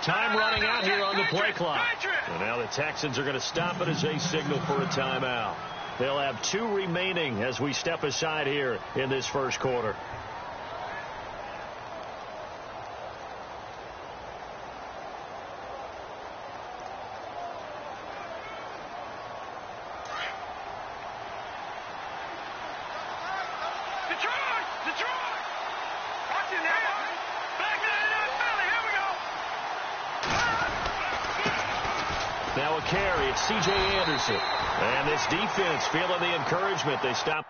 Time running out here on the play clock. And now the Texans are going to stop it as they signal for a timeout. They'll have 2 remaining as we step aside here in this first quarter. Now a carry. It's C.J. Anderson. And this defense feeling the encouragement. They stop.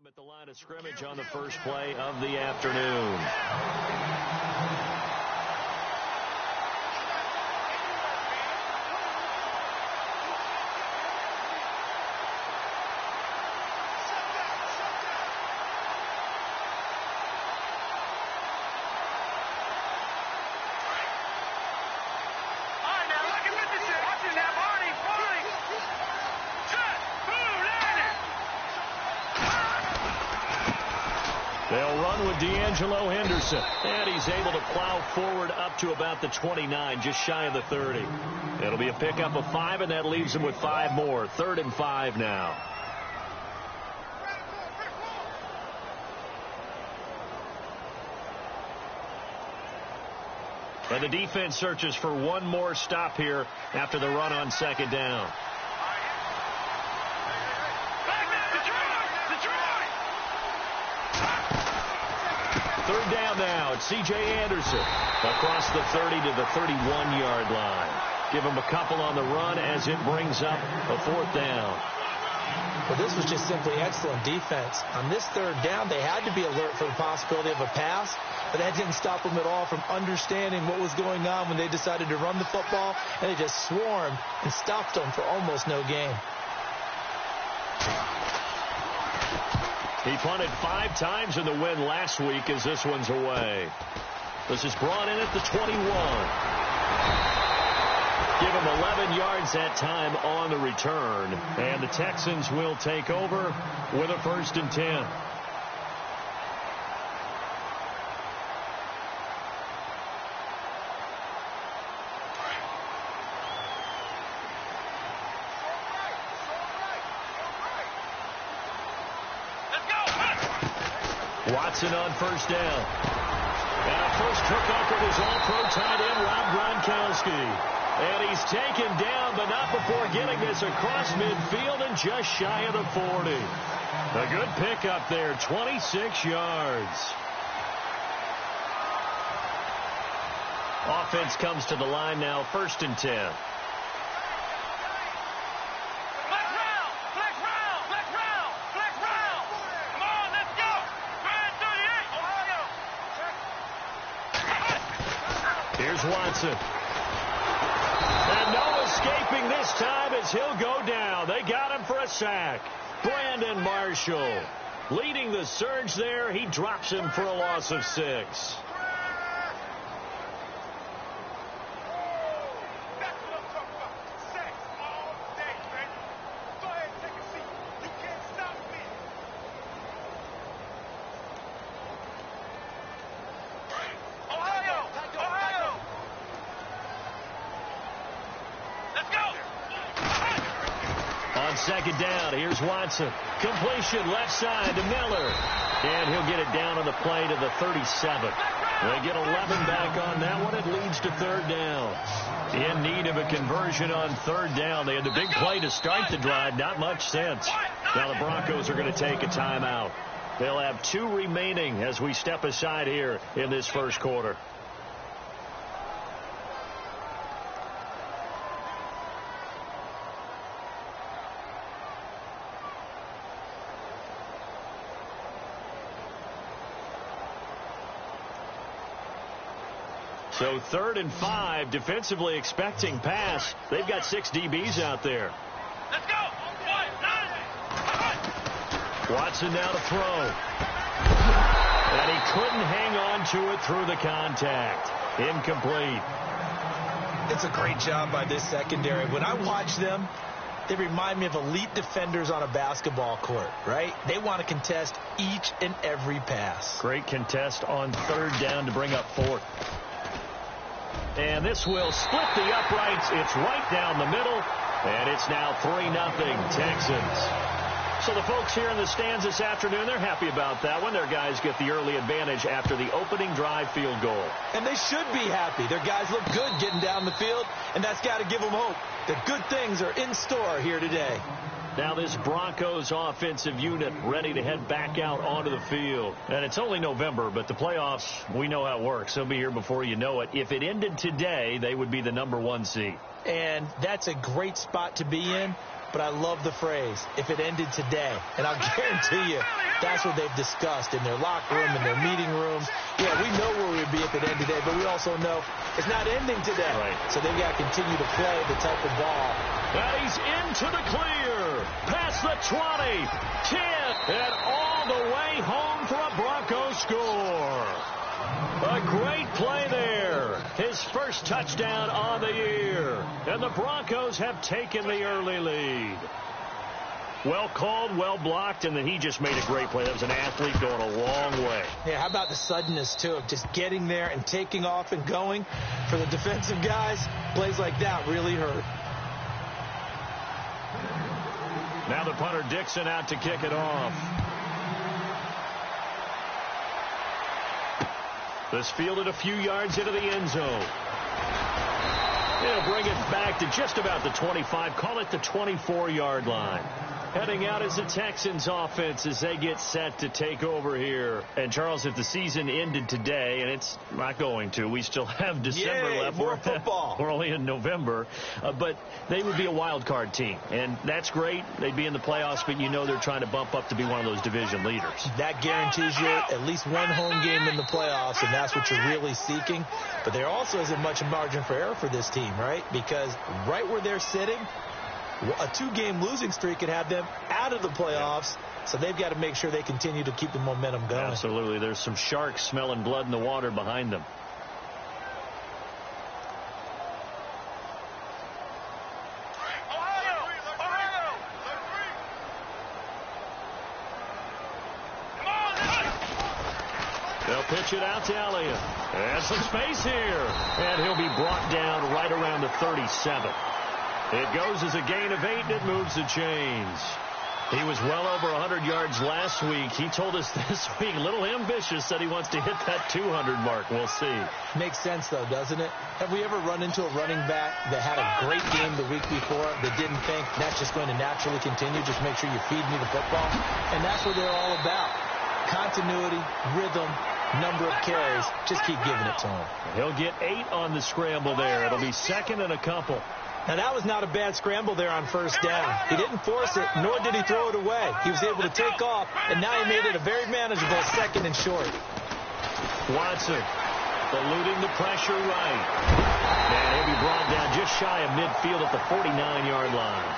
At the line of scrimmage on the first play of the afternoon. They'll run with D'Angelo Henderson. And he's able to plow forward up to about the 29, just shy of the 30. It'll be a pickup of 5, and that leaves him with 5 more. 3rd and 5 now. And the defense searches for one more stop here after the run on 2nd down. Third down now. It's C.J. Anderson across the 30 to the 31-yard line. Give him a couple on the run as it brings up a 4th down. Well, this was just simply excellent defense. On this 3rd down, they had to be alert for the possibility of a pass, but that didn't stop them at all from understanding what was going on when they decided to run the football, and they just swarmed and stopped them for almost no gain. He punted 5 times in the win last week as this one's away. This is brought in at the 21. Give him 11 yards that time on the return. And the Texans will take over with a 1st and 10. Watson on 1st down. And a first trip up with his all-pro tight end, Rob Gronkowski. And he's taken down, but not before getting this across midfield and just shy of the 40. A good pickup there, 26 yards. Offense comes to the line now, 1st and 10. Here's Watson. And no escaping this time as he'll go down. They got him for a sack. Brandon Marshall leading the surge there. He drops him for a loss of 6. On 2nd down, here's Watson. Completion left side to Miller. And he'll get it down on the play to the 37. They get 11 back on that one. It leads to 3rd down. In need of a conversion on 3rd down. They had the big play to start the drive. Not much sense. Now the Broncos are going to take a timeout. They'll have 2 remaining as we step aside here in this first quarter. So 3rd and 5, defensively expecting pass. They've got 6 DBs out there. Let's go. Watson now to throw. And he couldn't hang on to it through the contact. Incomplete. It's a great job by this secondary. When I watch them, they remind me of elite defenders on a basketball court, right? They want to contest each and every pass. Great contest on 3rd down to bring up 4th. And this will split the uprights. It's right down the middle. And it's now 3-0 Texans. So the folks here in the stands this afternoon, they're happy about that one. Their guys get the early advantage after the opening drive field goal. And they should be happy. Their guys look good getting down the field, and that's got to give them hope that good things are in store here today. Now this Broncos offensive unit ready to head back out onto the field. And it's only November, but the playoffs, we know how it works. They'll be here before you know it. If it ended today, they would be the #1 seed. And that's a great spot to be in. But I love the phrase, if it ended today. And I'll guarantee you, that's what they've discussed in their locker room, in their meeting rooms. Yeah, we know where we'd be if it ended today, but we also know it's not ending today. Right. So they've got to continue to play the type of ball. Now he's into the clear. Past the 20, 10, and all the way home for a Broncos score. A great play there. His first touchdown on the year. And the Broncos have taken the early lead. Well called, well blocked, and then he just made a great play. That was an athlete going a long way. Yeah, how about the suddenness, too, of just getting there and taking off and going? For the defensive guys, plays like that really hurt. Now the punter Dixon out to kick it off. This fielded a few yards into the end zone. They'll bring it back to just about the 25. Call it the 24-yard line. Heading out is the Texans offense as they get set to take over here. And, Charles, if the season ended today, and it's not going to, we still have December left. More football. We're only in November. But they would be a wild card team. And that's great. They'd be in the playoffs, but you know they're trying to bump up to be one of those division leaders. That guarantees you at least one home game in the playoffs, and that's what you're really seeking. But there also isn't much margin for error for this team, right? Because right where they're sitting, a 2-game losing streak could have them out of the playoffs, so they've got to make sure they continue to keep the momentum going. Absolutely. There's some sharks smelling blood in the water behind them. They'll pitch it out to Elliott. And some space here. And he'll be brought down right around the 37. It goes as a gain of 8, and it moves the chains. He was well over 100 yards last week. He told us this week, a little ambitious, that he wants to hit that 200 mark. We'll see. Makes sense, though, doesn't it? Have we ever run into a running back that had a great game the week before that didn't think that's just going to naturally continue? Just make sure you feed me the football. And that's what they're all about. Continuity, rhythm, number of carries. Just keep giving it to him. He'll get 8 on the scramble there. It'll be 2nd and a couple. Now, that was not a bad scramble there on 1st down. He didn't force it, nor did he throw it away. He was able to take off, and now he made it a very manageable 2nd and short. Watson eluding the pressure right. And he'll be brought down just shy of midfield at the 49-yard line.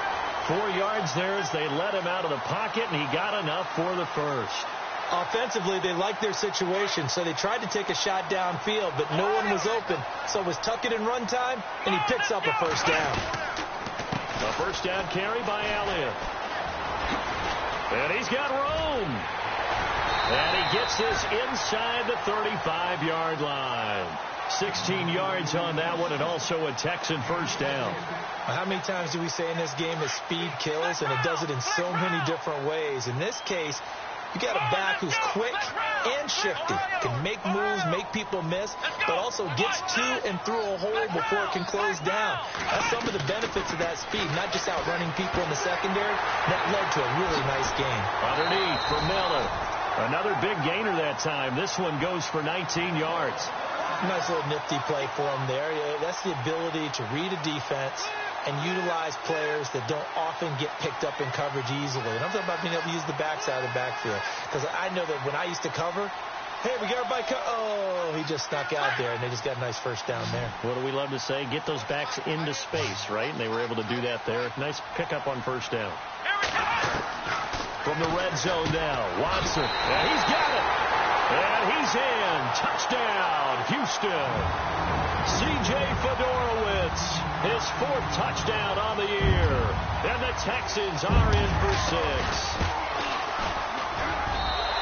4 yards there as they let him out of the pocket, and he got enough for the first. Offensively, they liked their situation, so they tried to take a shot downfield, but no one was open. So it was tuck it in run time, and he picks up a 1st down. A 1st down carry by Elliott. And he's got room. And he gets this inside the 35-yard line. 16 yards on that one, and also a Texan 1st down. How many times do we say in this game that speed kills, and it does it in so many different ways? In this case, you got a back who's quick and shifty, can make moves, make people miss, but also gets to and through a hole before it can close down. That's some of the benefits of that speed, not just outrunning people in the secondary. That led to a really nice game. Underneath for Miller. Another big gainer that time. This one goes for 19 yards. Nice little nifty play for him there. That's the ability to read a defense and utilize players that don't often get picked up in coverage easily. And I'm talking about being able to use the backside of the backfield. Because I know that when I used to cover, Hey, we got everybody. Oh, he just snuck out there, and they just got a nice first down there. What do we love to say? Get those backs into space, right? And they were able to do that there. Nice pickup on first down. From the red zone now, Watson. And he's got it. And he's in. Touchdown, Houston. C.J. Fedorowicz, his 4th touchdown on the year. And the Texans are in for 6.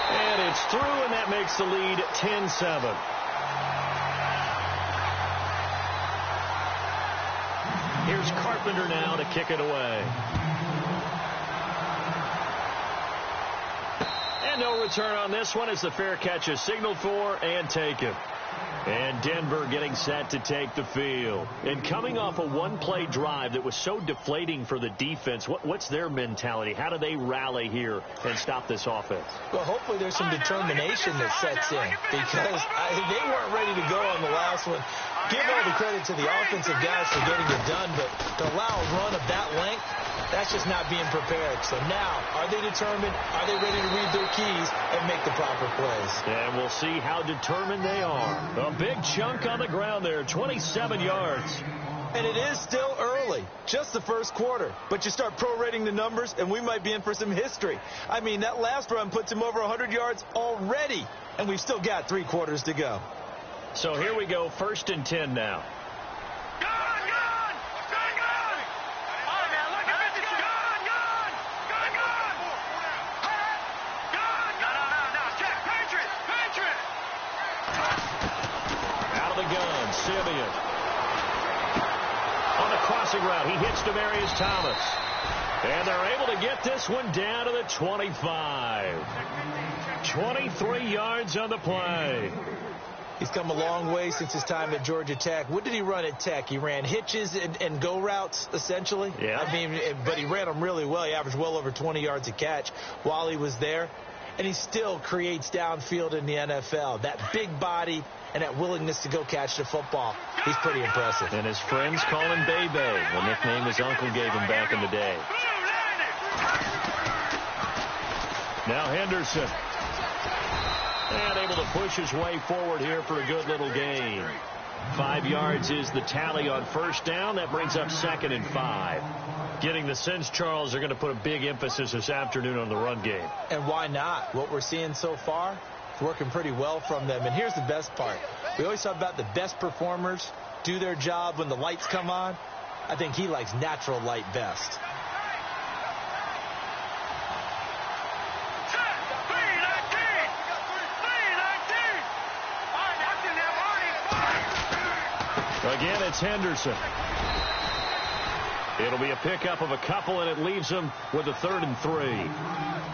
And it's through, and that makes the lead 10-7. Here's Carpenter now to kick it away. And no return on this one as the fair catch is signaled for and taken. And Denver getting set to take the field. And coming off a one-play drive that was so deflating for the defense, what's their mentality? How do they rally here and stop this offense? Well, hopefully there's some determination that sets in because they weren't ready to go on the last one. Give all the credit to the offensive guys for getting it done, but to allow a run of that length, that's just not being prepared. So now, are they determined? Are they ready to read their keys and make the proper plays? And we'll see how determined they are. A big chunk on the ground there, 27 yards. And it is still early, just the first quarter. But you start prorating the numbers, and we might be in for some history. I mean, that last run puts him over 100 yards already, and we've still got 3 quarters to go. So here we go, 1st and 10 now. Simeon. On the crossing route, he hits Demaryius Thomas. And they're able to get this one down to the 25. 23 yards on the play. He's come a long way since his time at Georgia Tech. What did he run at Tech? He ran hitches and go routes, essentially. Yeah. I mean, but he ran them really well. He averaged well over 20 yards a catch while he was there. And he still creates downfield in the NFL. That big body and that willingness to go catch the football. He's pretty impressive. And his friends call him Bebe, the nickname his uncle gave him back in the day. Now Henderson. And able to push his way forward here for a good little gain. 5 yards is the tally on first down. That brings up 2nd and 5. Getting the sense, Charles, are going to put a big emphasis this afternoon on the run game. And why not? What we're seeing so far, it's working pretty well from them. And here's the best part. We always talk about the best performers do their job when the lights come on. I think he likes natural light best. Again, it's Henderson. It'll be a pickup of a couple, and it leaves them with a 3rd and 3.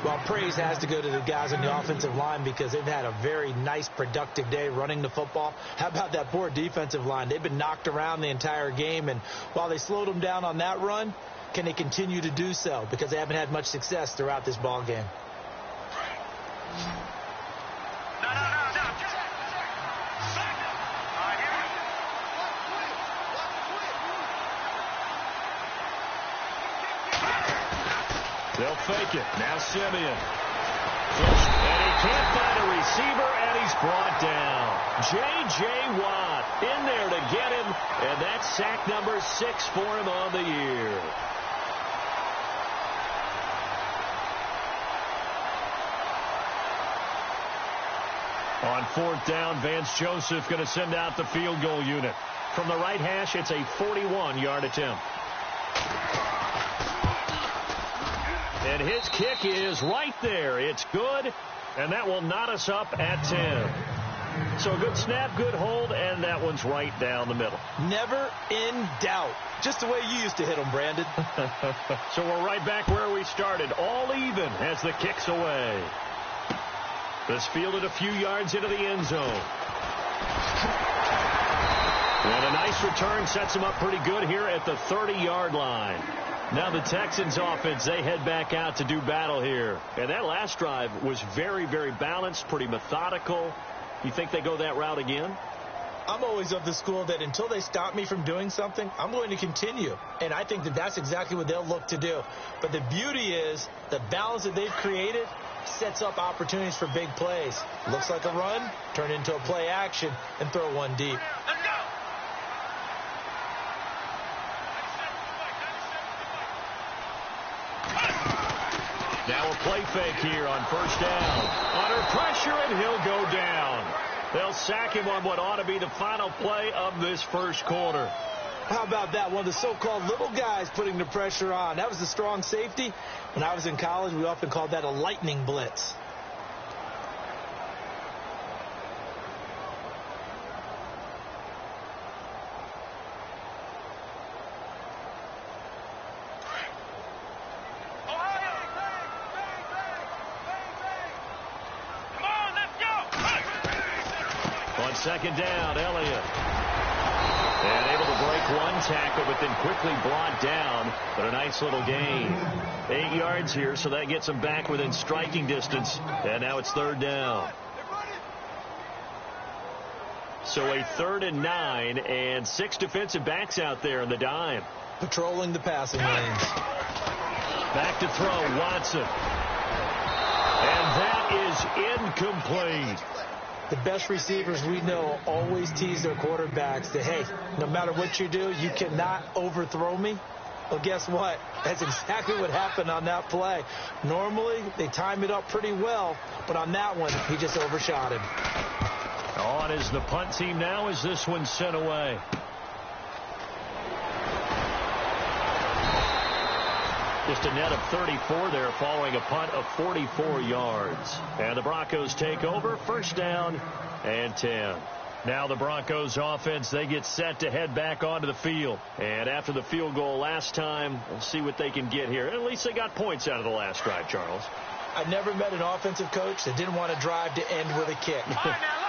Well, praise has to go to the guys on the offensive line because they've had a very nice, productive day running the football. How about that poor defensive line? They've been knocked around the entire game, and while they slowed them down on that run, can they continue to do so? Because they haven't had much success throughout this ball game. They'll fake it. Now Simeon. And he can't find a receiver, and he's brought down. J.J. Watt in there to get him, and that's sack number 6 for him on the year. On 4th down, Vance Joseph going to send out the field goal unit. From the right hash, it's a 41-yard attempt. And his kick is right there. It's good, and that will knot us up at 10. So a good snap, good hold, and that one's right down the middle. Never in doubt. Just the way you used to hit them, Brandon. So we're right back where we started, all even as the kick's away. This fielded a few yards into the end zone. And a nice return sets him up pretty good here at the 30-yard line. Now the Texans offense, they head back out to do battle here. And that last drive was very, very balanced, pretty methodical. You think they go that route again? I'm always of the school that until they stop me from doing something, I'm going to continue. And I think that that's exactly what they'll look to do. But the beauty is the balance that they've created sets up opportunities for big plays. Looks like a run, turn into a play action, and throw one deep. Now a play fake here on first down. Under pressure, and he'll go down. They'll sack him on what ought to be the final play of this first quarter. How about that? One of the so-called little guys putting the pressure on. That was the strong safety. When I was in college, we often called that a lightning blitz. On second down, Elliott. And able to break one tackle, but then quickly brought down. But a nice little gain. 8 yards here, so that gets him back within striking distance. And now it's third down. So a 3rd and 9, and 6 defensive backs out there in the dime. Patrolling the passing lanes. Back to throw, Watson. And that is incomplete. The best receivers we know always tease their quarterbacks that, hey, no matter what you do, you cannot overthrow me. Well, guess what? That's exactly what happened on that play. Normally, they time it up pretty well, but on that one, he just overshot him. On is the punt team now as this one's sent away. Just a net of 34 there following a punt of 44 yards. And the Broncos take over, first down and 10. Now the Broncos offense, they get set to head back onto the field. And after the field goal last time, we'll see what they can get here. At least they got points out of the last drive, Charles. I never met an offensive coach that didn't want to drive to end with a kick.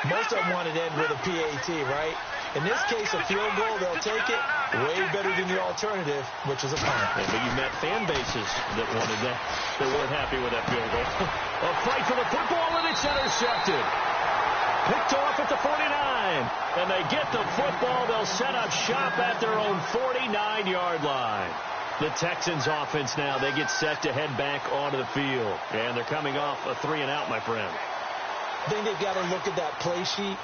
Most of them wanted to end with a PAT, right? In this case, a field goal, they'll take it way better than the alternative, which is a punt. Yeah, but you met fan bases that wanted that. They weren't happy with that field goal. A fight for the football, and it's intercepted. Picked off at the 49. And they get the football. They'll set up shop at their own 49-yard line. The Texans offense now, they get set to head back onto the field. And they're coming off a 3-and-out, my friend. I think they've got to look at that play sheet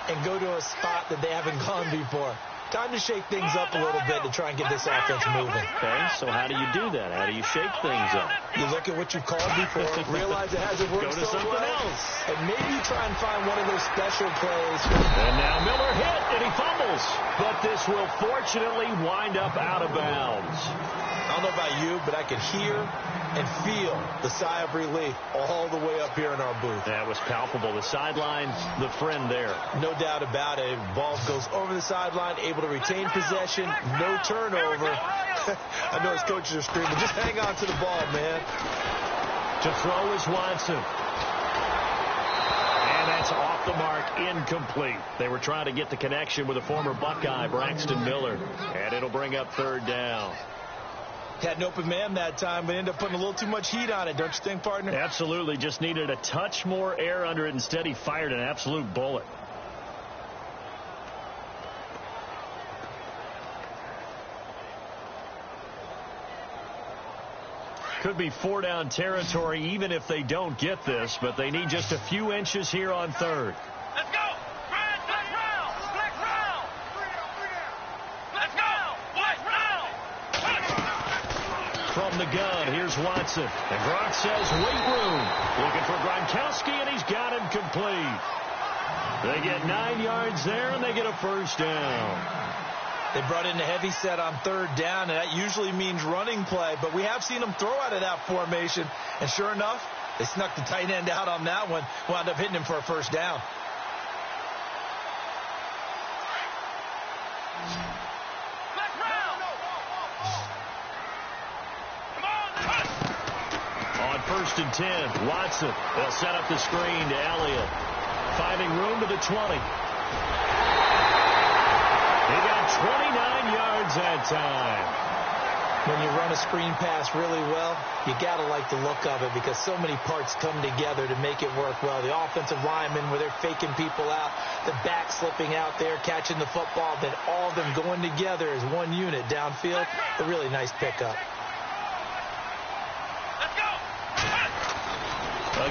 and go to a spot that they haven't gone before. Time to shake things up a little bit to try and get this offense moving. Okay, so how do you do that? How do you shake things up? You look at what you've called before, realize it hasn't worked so well, else. and maybe you try and find one of those special plays. And now Miller hit, and he fumbles. But this will fortunately wind up out of bounds. I don't know about you, but I could hear and feel the sigh of relief all the way up here in our booth. That was palpable. The sideline, the friend there. No doubt about it. Ball goes over the sideline, able to retain possession, no turnover. I know his coaches are screaming, just hang on to the ball, man. To throw is Watson. And that's off the mark, incomplete. They were trying to get the connection with a former Buckeye, Braxton Miller. And it'll bring up third down. Had an open man that time, but ended up putting a little too much heat on it, don't you think, partner? Absolutely. Just needed a touch more air under it. Instead, he fired an absolute bullet. Could be 4-down territory even if they don't get this, but they need just a few inches here on third. Let's go! Black round! Let's go! Black round! From the gun, here's Watson. And Gronk says, wait room. Looking for Gronkowski, and he's got him complete. They get 9 yards there, and they get a first down. They brought in a heavy set on third down, and that usually means running play, but we have seen them throw out of that formation, and sure enough, they snuck the tight end out on that one, wound up hitting him for a first down. On 1st and 10, Watson. They'll set up the screen to Elliott. Finding room to the 20. He got 29 yards that time. When you run a screen pass really well, you got to like the look of it because so many parts come together to make it work well. The offensive linemen, where they're faking people out, the back slipping out there, catching the football, then all of them going together as one unit downfield. A really nice pickup.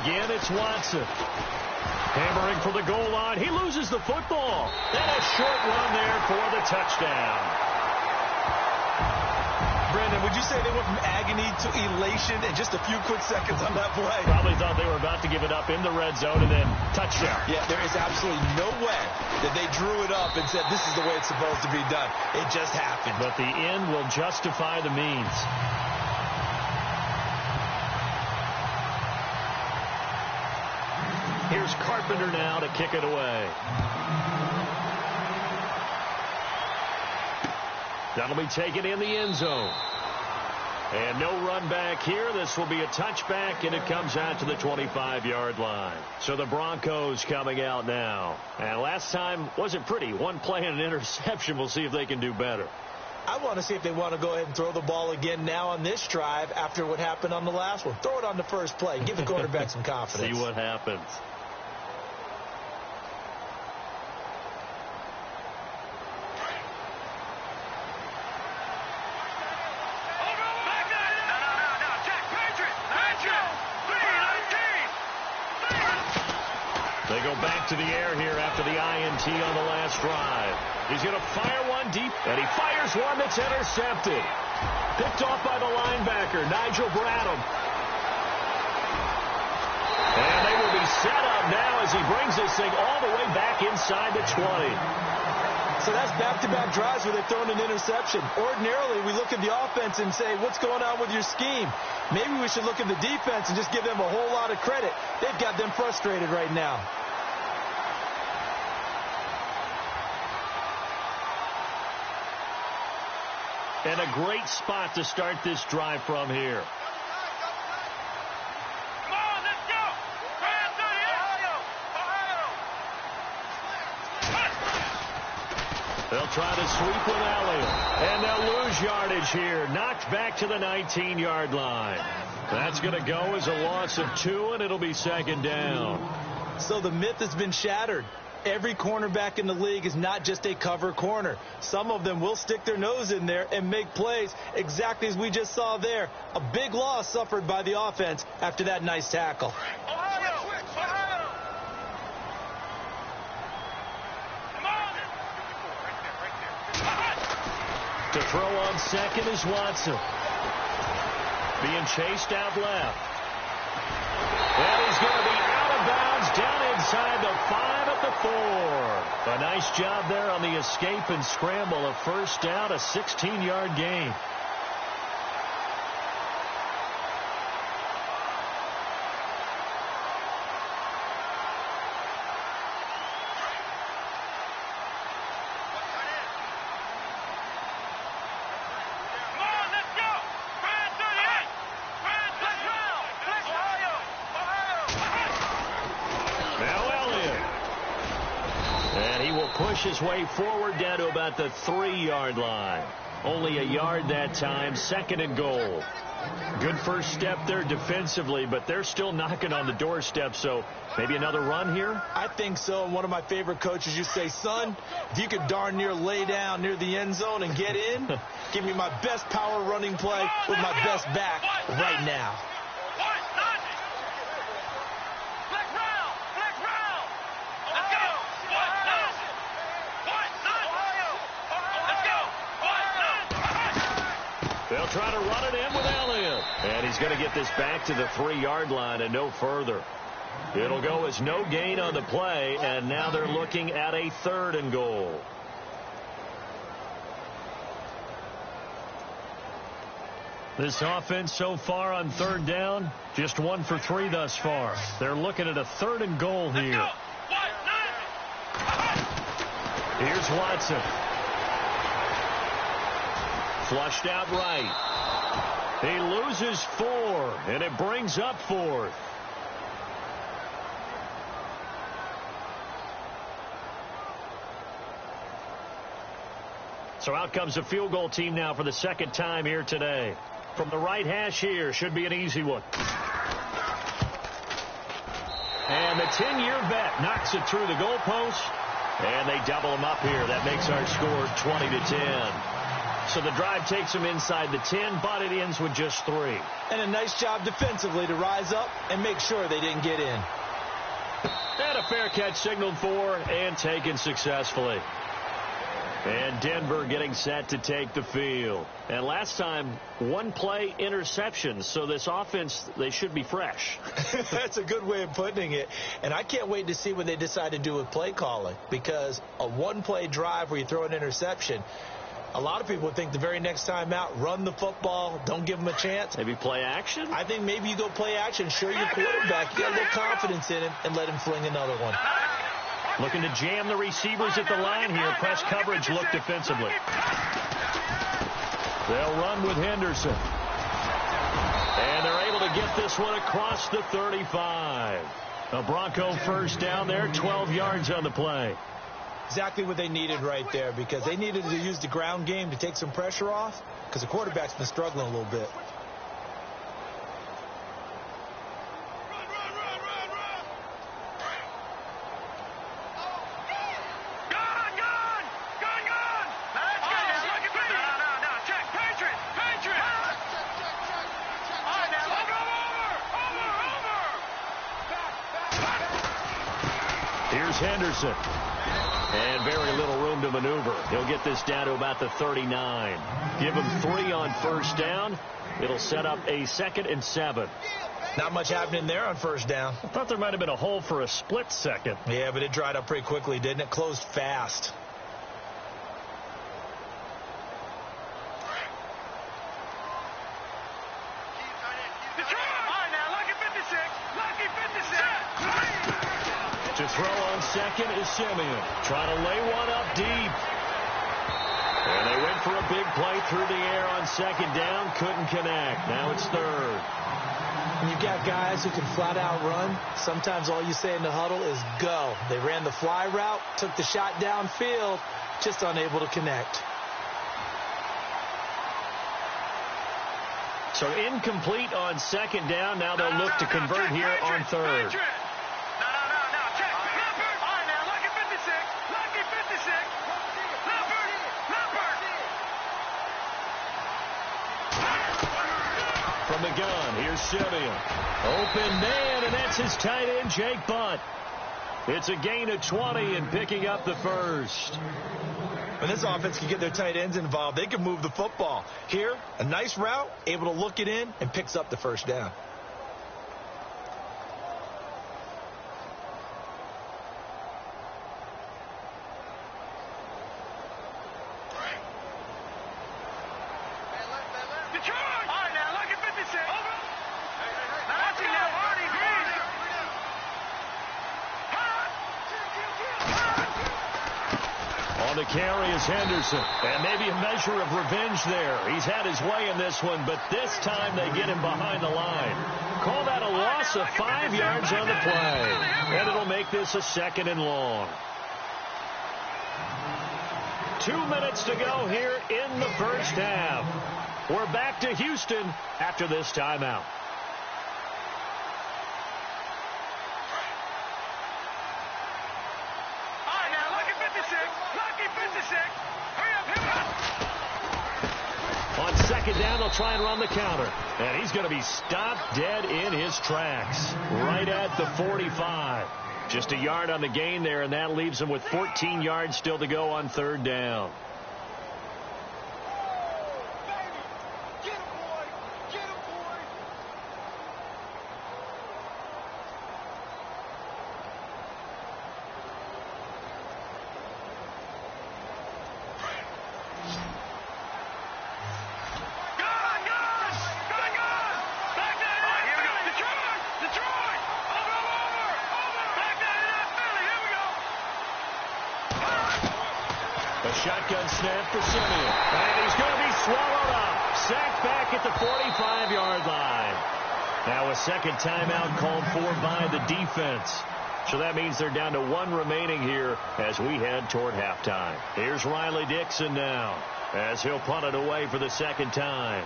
Again, it's Watson. Hammering for the goal line. He loses the football. And a short run there for the touchdown. Brandon, would you say they went from agony to elation in just a few quick seconds on that play? Probably thought they were about to give it up in the red zone and then touchdown. Yeah, there is absolutely no way that they drew it up and said this is the way it's supposed to be done. It just happened. But the end will justify the means. Here's Carpenter now to kick it away. That'll be taken in the end zone. And no run back here. This will be a touchback, and it comes out to the 25-yard line. So the Broncos coming out now. And last time wasn't pretty. One play and an interception. We'll see if they can do better. I want to see if they want to go ahead and throw the ball again now on this drive after what happened on the last one. Throw it on the first play. Give the quarterback some confidence. See what happens. They go back to the air here after the INT on the last drive. He's going to fire one deep, and he fires one that's intercepted. Picked off by the linebacker, Nigel Bradham. And they will be set up now as he brings this thing all the way back inside the 20. So that's back-to-back drives where they've thrown an interception. Ordinarily, we look at the offense and say, what's going on with your scheme? Maybe we should look at the defense and just give them a whole lot of credit. They've got them frustrated right now. And a great spot to start this drive from here. Come on, let's go. They'll try to sweep with Elliott. And they'll lose yardage here. Knocked back to the 19-yard line. That's going to go as a loss of 2, and it'll be second down. So the myth has been shattered. Every cornerback in the league is not just a cover corner. Some of them will stick their nose in there and make plays exactly as we just saw there. A big loss suffered by the offense after that nice tackle. To throw on second is Watson. Being chased out left. And he's going to be out of bounds down inside the 5 at the 4. A nice job there on the escape and scramble. A first down, a 16-yard gain. Push his way forward down to about the 3-yard line. Only a yard that time. Second and goal. Good first step there defensively, but they're still knocking on the doorstep, so maybe another run here? I think so. And one of my favorite coaches used to say, son, if you could darn near lay down near the end zone and get in, give me my best power running play with my best back right now. They'll try to run it in with Elliott. And he's going to get this back to the 3-yard line and no further. It'll go as no gain on the play, and now they're looking at a 3rd and goal. This offense so far on 3rd down, just 1 for 3 thus far. They're looking at a 3rd and goal here. Here's Watson. Flushed out right. He loses 4, and it brings up 4th. So out comes a field goal team now for the second time here today. From the right hash here, should be an easy one. And the 10-year vet knocks it through the goalpost, and they double him up here. That makes our score 20-10. So the drive takes them inside the 10, but it ends with just 3. And a nice job defensively to rise up and make sure they didn't get in. And a fair catch signaled for and taken successfully. And Denver getting set to take the field. And last time, 1-play interception. So this offense, they should be fresh. That's a good way of putting it. And I can't wait to see what they decide to do with play calling. Because a 1-play drive where you throw an interception, a lot of people would think the very next time out, run the football, don't give them a chance. Maybe play action? I think maybe you go play action, show your quarterback you got a little confidence in him, and let him fling another one. Looking to jam the receivers at the line here. Press coverage look defensively. They'll run with Henderson. And they're able to get this one across the 35. A Bronco first down there, 12 yards on the play. Exactly what they needed right there, because they needed to use the ground game to take some pressure off, because the quarterback's been struggling a little bit. Here's Henderson. And very little room to maneuver. He'll get this down to about the 39. Give him 3 on first down. It'll set up a 2nd and 7. Not much happening there on first down. I thought there might have been a hole for a split second. Yeah, but it dried up pretty quickly, didn't it? Closed fast. To throw on second is Simeon. Trying to lay one up deep. And they went for a big play through the air on second down. Couldn't connect. Now it's 3rd. When you've got guys who can flat out run, sometimes all you say in the huddle is go. They ran the fly route, took the shot downfield, just unable to connect. So incomplete on second down. Now they'll look to convert here on 3rd. From the gun, here's Simeon. Open man, and that's his tight end, Jake Butt. It's a gain of 20 and picking up the first. When this offense can get their tight ends involved, they can move the football. Here, a nice route, able to look it in, and picks up the first down. The carry is Henderson, and maybe a measure of revenge there. He's had his way in this one, but this time they get him behind the line. Call that a loss of 5 yards on the play, and it'll make this a 2nd and long. 2 minutes to go here in the first half. We're back to Houston after this timeout. On second down, they'll try and run the counter. And he's going to be stopped dead in his tracks. Right at the 45. Just a yard on the gain there, and that leaves him with 14 yards still to go on 3rd down. A shotgun snap for Simeon. And he's going to be swallowed up. Sacked back at the 45-yard line. Now a second timeout called for by the defense. So that means they're down to 1 remaining here as we head toward halftime. Here's Riley Dixon now as he'll punt it away for the second time.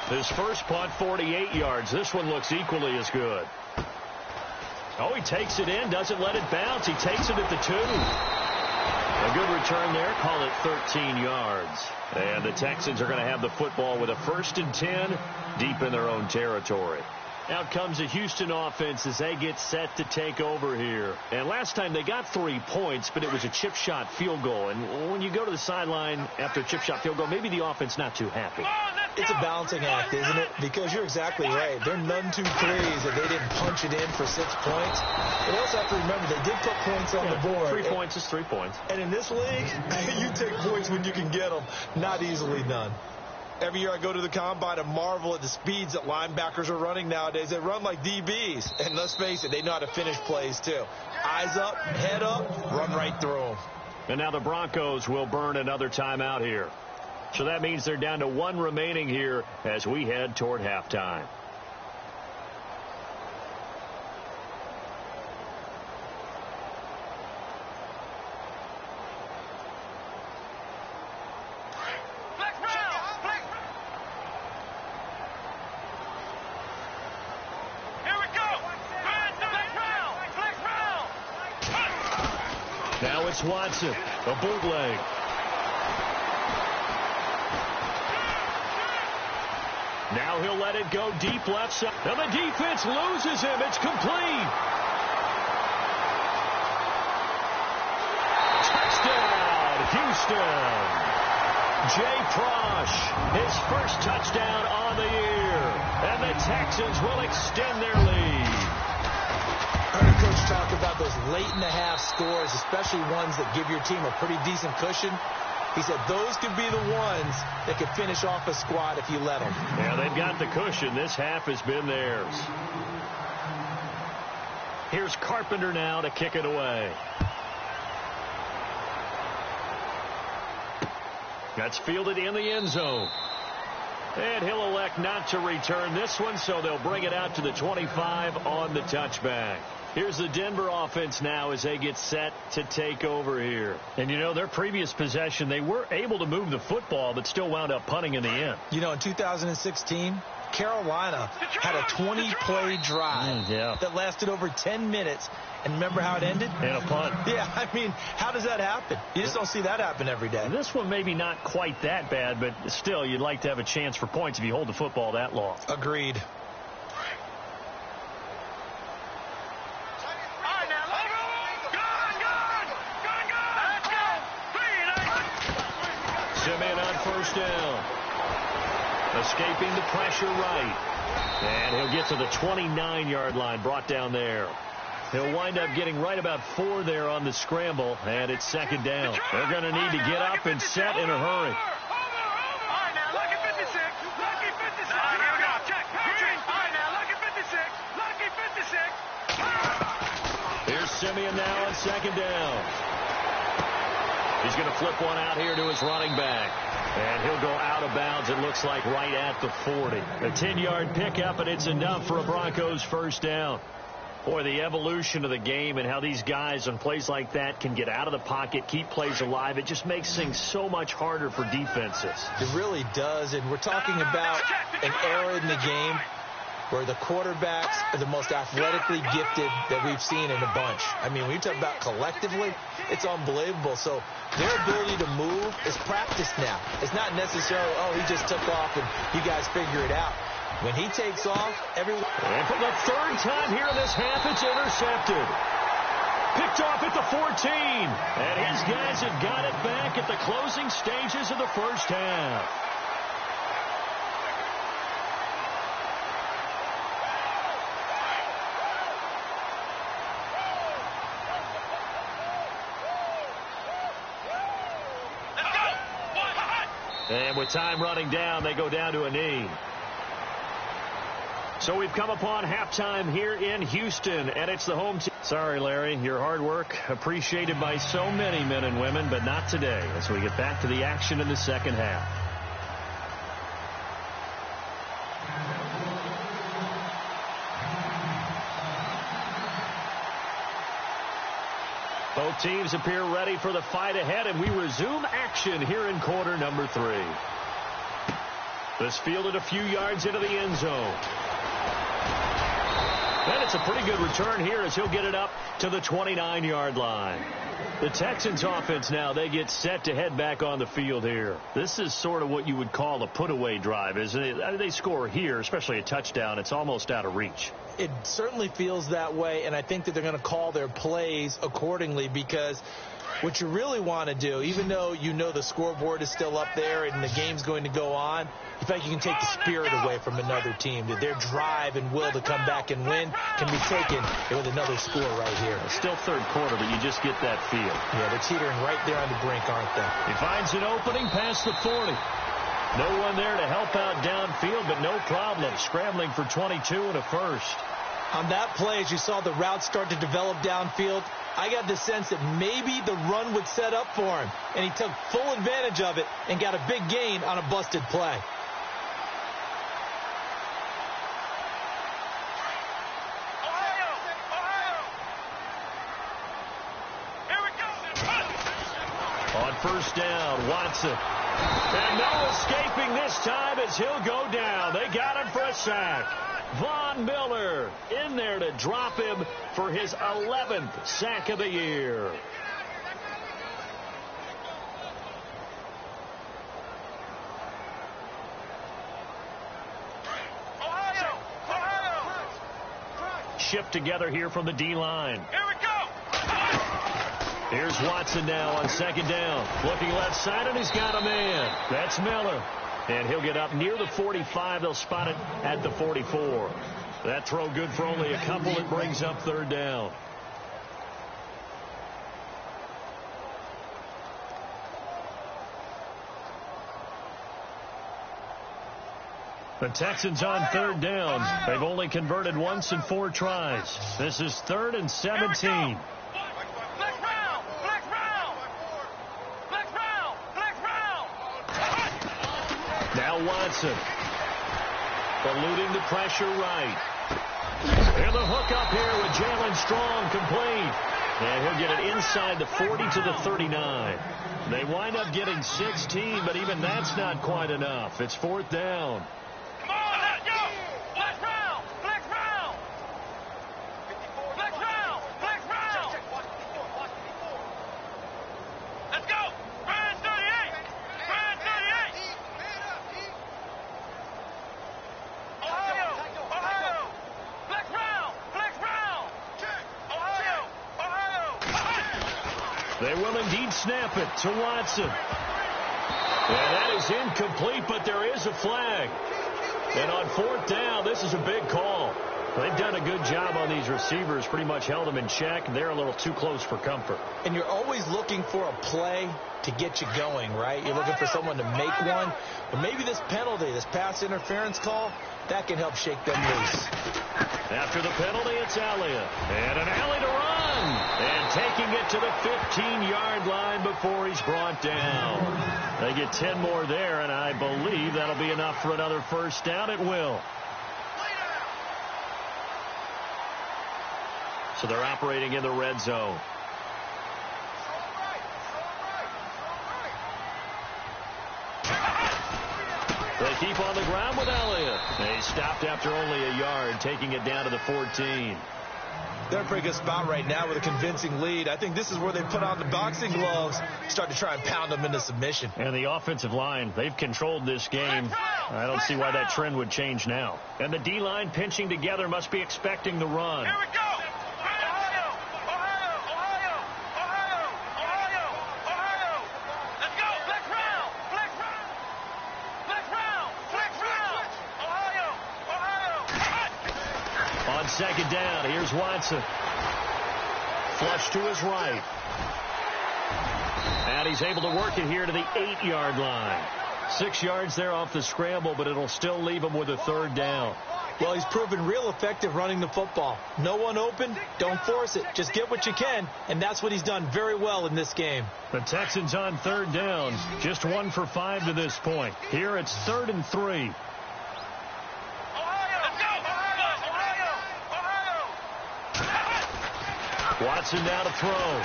His first punt, 48 yards. This one looks equally as good. Oh, he takes it in, doesn't let it bounce. He takes it at the 2. A good return there. Call it 13 yards. And the Texans are going to have the football with a 1st and 10 deep in their own territory. Out comes the Houston offense as they get set to take over here. And last time they got 3 points, but it was a chip shot field goal. And when you go to the sideline after a chip shot field goal, maybe the offense not too happy. It's a balancing act, isn't it? Because you're exactly right. They're none too pleased that they didn't punch it in for 6 points. But you also have to remember they did put points on the board. 3 points is 3 points. And in this league, you take points when you can get them. Not easily done. Every year I go to the combine and marvel at the speeds that linebackers are running nowadays. They run like DBs. And let's face it, they know how to finish plays too. Eyes up, head up, run right through them. And now the Broncos will burn another timeout here. So that means they're down to 1 remaining here as we head toward halftime. Now it's Watson, a bootleg. Now he'll let it go deep left side. And the defense loses him. It's complete. Touchdown, Houston. Jay Prosh, his first touchdown on the year. And the Texans will extend their lead. I heard Coach talk about those late-in-the-half scores, especially ones that give your team a pretty decent cushion. He said those could be the ones that could finish off a squad if you let them. Yeah, they've got the cushion. This half has been theirs. Here's Carpenter now to kick it away. That's fielded in the end zone. And he'll elect not to return this one, so they'll bring it out to the 25 on the touchback. Here's the Denver offense now as they get set to take over here. And, you know, their previous possession, they were able to move the football, but still wound up punting in the end. You know, in 2016, Carolina had a 20-play drive that lasted over 10 minutes. And remember how it ended? And a punt. Yeah, I mean, how does that happen? You just don't see that happen every day. This one maybe not quite that bad, but still, you'd like to have a chance for points if you hold the football that long. Agreed. Simeon on first down. Escaping the pressure right. And he'll get to the 29-yard line, brought down there. He'll wind up getting right about 4 there on the scramble, and it's 2nd down. They're going to need to get up and set in a hurry. Here's Simeon now on 2nd down. He's going to flip one out here to his running back. And he'll go out of bounds, it looks like, right at the 40. A 10-yard pickup, and it's enough for a Broncos first down. Boy, the evolution of the game and how these guys on plays like that can get out of the pocket, keep plays alive, it just makes things so much harder for defenses. It really does, and we're talking about an era in the game where the quarterbacks are the most athletically gifted that we've seen in a bunch. I mean, when you talk about collectively, it's unbelievable. So their ability to move is practiced now. It's not necessarily, oh, he just took off and you guys figure it out. When he takes off, everyone... And for the 3rd time here in this half, it's intercepted. Picked off at the 14. And his guys have got it back at the closing stages of the first half. And with time running down, they go down to a knee. So we've come upon halftime here in Houston, and it's the home team. Sorry, Larry, your hard work appreciated by so many men and women, but not today as we get back to the action in the second half. Both teams appear ready for the fight ahead, and we resume action here in quarter number 3. This fielded a few yards into the end zone. And it's a pretty good return here as he'll get it up to the 29-yard line. The Texans offense now, they get set to head back on the field here. This is sort of what you would call a put-away drive, isn't it? They score here, especially a touchdown. It's almost out of reach. It certainly feels that way, and I think that they're going to call their plays accordingly, because what you really want to do, even though you know the scoreboard is still up there and the game's going to go on, you think you can take the spirit away from another team. That their drive and will to come back and win can be taken with another score right here. It's still third quarter, but you just get that feel. Yeah, they're teetering right there on the brink, aren't they? He finds an opening past the 40. No one there to help out downfield, but no problem. Scrambling for 22 and a first. On that play, as you saw the route start to develop downfield, I got the sense that maybe the run would set up for him, and he took full advantage of it and got a big gain on a busted play. On first down, Watson. And no escaping this time as he'll go down. They got him for a sack. Von Miller in there to drop him for his 11th sack of the year. Shift together here from the D-line. Here we go. Here's Watson now on second down. Looking left side, and he's got a man. That's Miller. And he'll get up near the 45. They'll spot it at the 44. That throw good for only a couple. It brings up third down. The Texans on third down. They've only converted once in 4 tries. This is 3rd and 17. Now Watson. Eluding the pressure right. And the hook up here with Jalen Strong complete. And he'll get it inside the 40 to the 39. They wind up getting 16, but even that's not quite enough. It's 4th down. Come on, let's go. Flex round. Flex round. Flex round. Flex round. Let's go. Brand 38. Brand 38. Ohio. Ohio. Flex round. Flex round. Ohio. Ohio. They will indeed snap it to Watson. And that is incomplete, but there is a flag. And on 4th down, this is a big call. They've done a good job on these receivers, pretty much held them in check. They're a little too close for comfort. And you're always looking for a play to get you going, right? You're looking for someone to make one. But maybe this penalty, this pass interference call, that can help shake them loose. After the penalty, it's Elliott. And an alley to run. And taking it to the 15-yard line before he's brought down. They get 10 more there, and I believe that'll be enough for another first down. It will. So they're operating in the red zone. They keep on the ground with Elliott. They stopped after only a yard, taking it down to the 14. They're in a pretty good spot right now with a convincing lead. I think this is where they put on the boxing gloves, start to try and pound them into submission. And the offensive line, they've controlled this game. I don't see why that trend would change now. And the D-line pinching together must be expecting the run. Here we go. Ohio. Ohio. Ohio. Ohio. Ohio. Ohio. Let's go. Flex round. Flex round. Flex round. Flex round. Ohio. Ohio. On second down, here's Watson. Flush to his right. And he's able to work it here to the 8-yard line. 6 yards there off the scramble, but it'll still leave him with a third down. Well, he's proven real effective running the football. No one open, don't force it. Just get what you can, and that's what he's done very well in this game. The Texans on third down, just 1 for 5 to this point. Here it's 3rd and 3. Watson now to throw.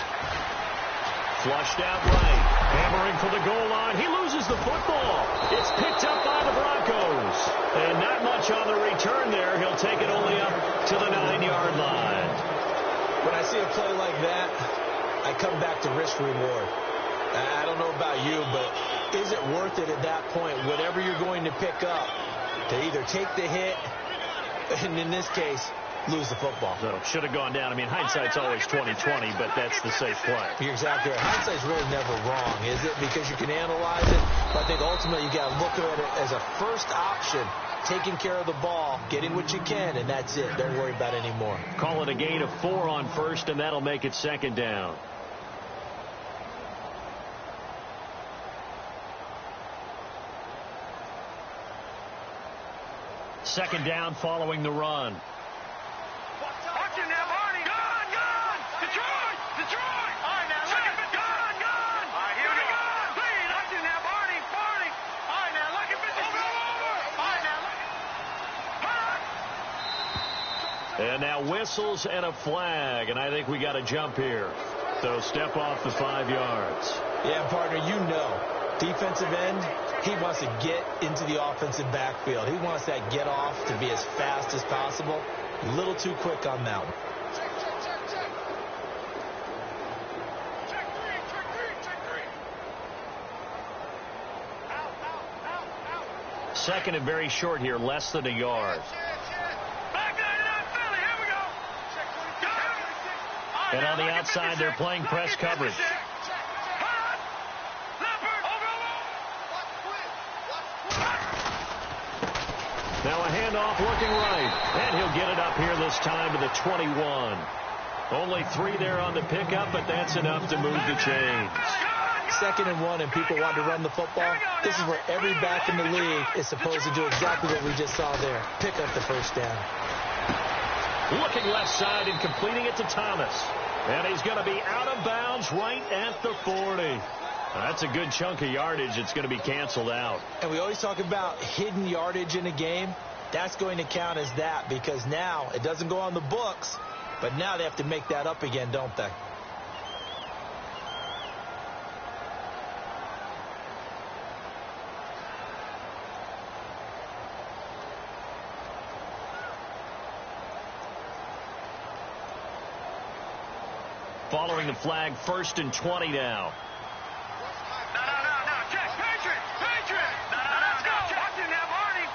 Flushed out right. Hammering for the goal line. He loses the football. It's picked up by the Broncos. And not much on the return there. He'll take it only up to the 9-yard see a play like that, I come back to risk reward. I don't know about you, but is it worth it at that point, whatever you're going to pick up, to either take the hit, and in this case, lose the football? So should have gone down. I mean, hindsight's always 20/20, but that's the safe play. You're exactly right. Hindsight's really never wrong, is it? Because you can analyze it, but I think ultimately you got to look at it as a first option, taking care of the ball, getting what you can, and that's it. Don't worry about it anymore. Call it a gain of 4 on first, and that'll make it second down. Second down following the run. Watch him now, Barney. Gone. Detroit. All right, now, look at it. Gone. All right, here we go. Please, watch him now, Barney. All right, now, look at it. Over. All right, now, look. And now whistles and a flag, and I think we got a jump here. So step off the 5 yards. Yeah, partner, you know, defensive end, he wants to get into the offensive backfield. He wants that get off to be as fast as possible. A little too quick on that one. Check three. Out. Second and very short here, less than a yard. Back down, Philly. Here we go. And on the outside, they're playing press coverage. Now a handoff looking right. And he'll get it up here this time to the 21. Only 3 there on the pickup, but that's enough to move the chains. 2nd and 1, and people want to run the football. This is where every back in the league is supposed to do exactly what we just saw there. Pick up the first down. Looking left side and completing it to Thomas. And he's going to be out of bounds right at the 40. That's a good chunk of yardage. It's going to be canceled out. And we always talk about hidden yardage in a game. That's going to count as that, because now it doesn't go on the books, but now they have to make that up again, don't they? Following the flag, 1st and 20 now. No. Check. Patriot. No. Let's go. Watch him now, Barney.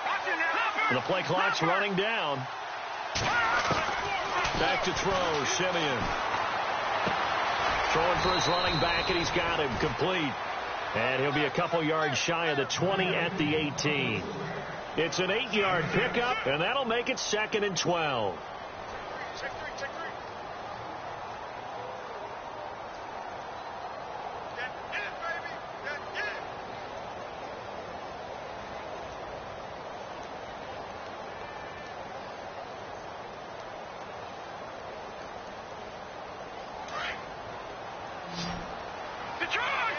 Watch him now. The play clock's running down. Back to throw, Simeon. Throwing for his running back, and he's got him complete. And he'll be a couple yards shy of the 20 at the 18. It's an 8-yard pickup, and that'll make it 2nd and 12. Check three. Get it, baby. Get it. Detroit.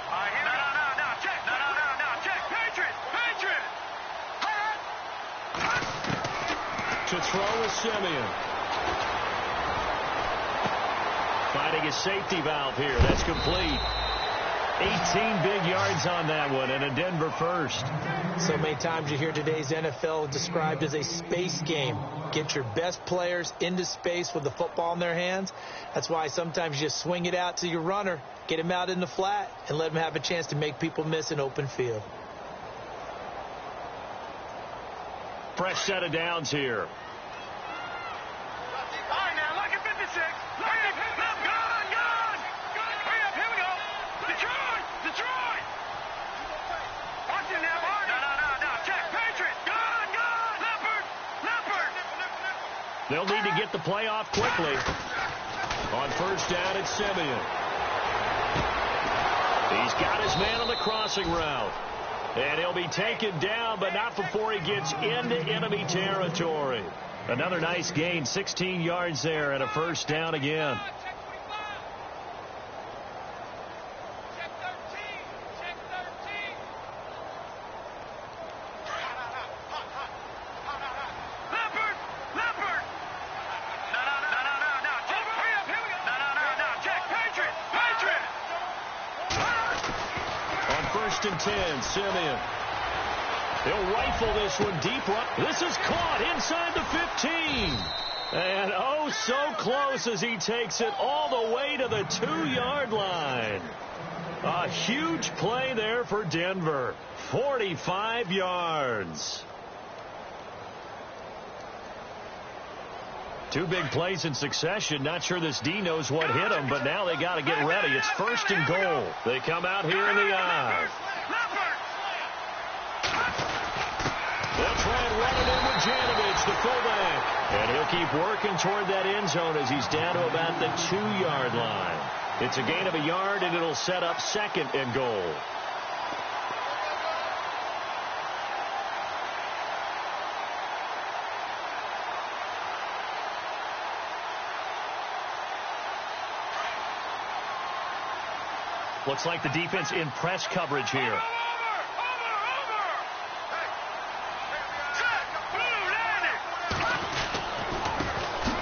All right, here we go. No. Check. No. Check. Patriot. To throw is Simeon. Finding a safety valve here. That's complete. 18 big yards on that one, and a Denver first. So many times you hear today's NFL described as a space game. Get your best players into space with the football in their hands. That's why sometimes you just swing it out to your runner, get him out in the flat, and let him have a chance to make people miss an open field. Fresh set of downs here. All right, now, look at 56. Look at it. Gone. Hurry up, here we go. Detroit. Watch him now, Barney. No. Check. Patriot. Gone. Leopard. They'll need to get the play off quickly. On 1st down, it's Simeon. He's got his man on the crossing route. And he'll be taken down, but not before he gets into enemy territory. Another nice gain, 16 yards there, and a 1st down again. Check 13. Leopard. No. Check. Hurry up, here we go. No. Check. Patriot. On 1st and 10, Simeon. He'll rifle this one deep right. This is caught inside the 15. And oh, so close as he takes it all the way to the 2-yard line. A huge play there for Denver. 45 yards. Two big plays in succession. Not sure this D knows what hit him, but now they got to get ready. It's 1st and goal. They come out here in the I. They'll try and run it in with Janovich, the fullback. And he'll keep working toward that end zone as he's down to about the 2-yard line. It's a gain of a yard, and it'll set up 2nd and goal. Looks like the defense in press coverage here.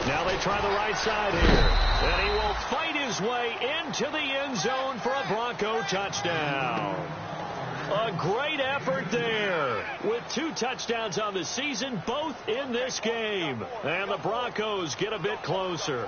Now they try the right side here. And he will fight his way into the end zone for a Bronco touchdown. A great effort there. With 2 touchdowns on the season, both in this game. And the Broncos get a bit closer.